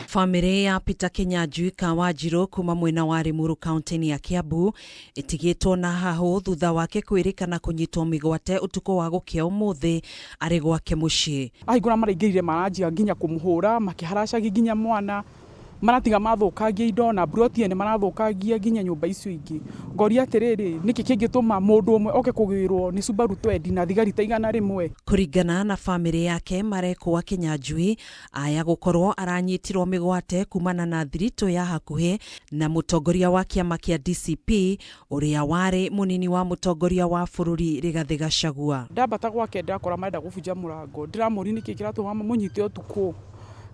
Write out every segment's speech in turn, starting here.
Family ya Peter Kinyanjui Wanjiru kuma mwena wa Limuru kaunti ya Kiambu itigitwo na hahu thutha wake kwirikana kunyitwo migwate utuko wa gukia umuthi ari gwake mucii. Ahingura maraingirire maranjia nginya kumuhura makiharacagia nginya mwana maratiga mathukangia indo na broti ene marathukangia nginya nyumba icio ingi. Ngoria atiriri niki kingituma mundu umwe oke kugirwo ni Subaru 20 na thigari ta igana rimwe. Kuringana na family yake marekwa Kinyanjui aya gukorwo aranyitirwo migwate kumana na thirito ya hakuhi na mutongoria wa kiama kia DCP uria wari munini wa mutongoria wa bururi Rigathi Gachagua. Ndambata gwake ndakora marenda gubunja murango ndiramuri niki kiratuma munyite utuko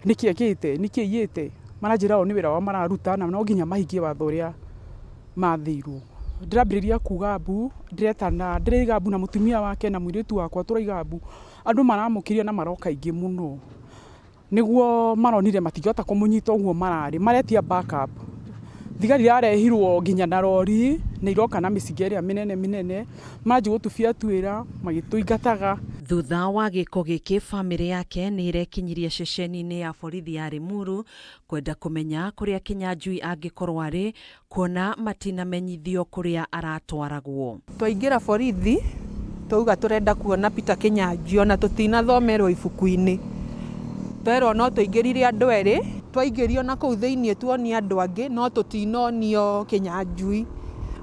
niki ekite niki iyite manajira o ni wira wa mararuta na no nginya mahingie watho uria mathirwo. Ndirambiriria kuga mbu ndiretana ndiriga mbu na mutumia wake na mwiritu wakwa turaiga mbu andu maramukiria na maroka ingi muno niguo maronire matigota kumunyita uguo marari maretia backup. Thigari yarehirwo nginya na rori na iroka na micigeria minene maji gutubia twira magituingataga. Thutha wa giko giki family yake ni irekinyirie ceceni-ini ya borithi ya Limuru kwenda kumenya kuria Kinyanjui angikorwo ari kuona matinamenyithio kuria aratwaragwo. Twaingira borithi tuuga turenda kuona Peter Kinyanjui ona tutinathomerwo ibuku-ini. Twero no tuingirire andu eri twaingirio na kuu thiini tuonia andu angi no tutinonio Kinyanjui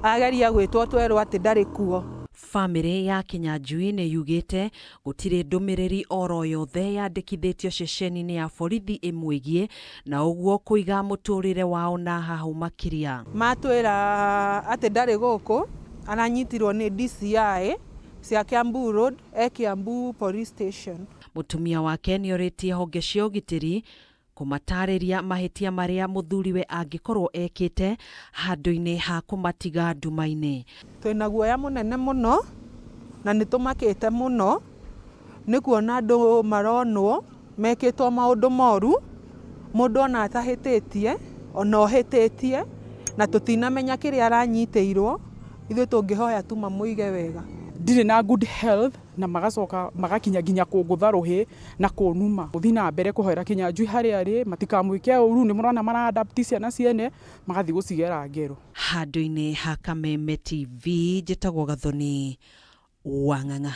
ageria gwitwo twero ati ndari kuo. Family ya Kinyanjui ni yugite gutire ndumiriri oro yothe yandikithitio ceceni-ini ya borithi imwigie na uguo kuiga muturire wao na hahu makiria. Matwira ati ndari guku aranyitirwo ni DCI cia Kiambu Road Kiambu Police Station. Mutumia wake ni oritie honge cia ugitiri kumatariria mahitia maria muthuriwe angikorwo ekite handu-ini ha kumatiga nduma-ini. Twina guoya munene muno na nitumakite muno ni kuona andu maronwo mekitwo maundu moru mundu ona atahititie ona ohititie na tutinamenya kiria aranyiteirwo ithu tungihoya tu mamuige wega. Ndire na good health na magacoka magakinya nginya kungutha ruhi na kunuma uthi na mbere kuhoera Kinyanjui hari ari matikamwike uru ni murona mara adapt ciana ciene magathi gucigera ngero. Handu-ini ha Kameme TV njitagwo Gathoni Wang'ang'a.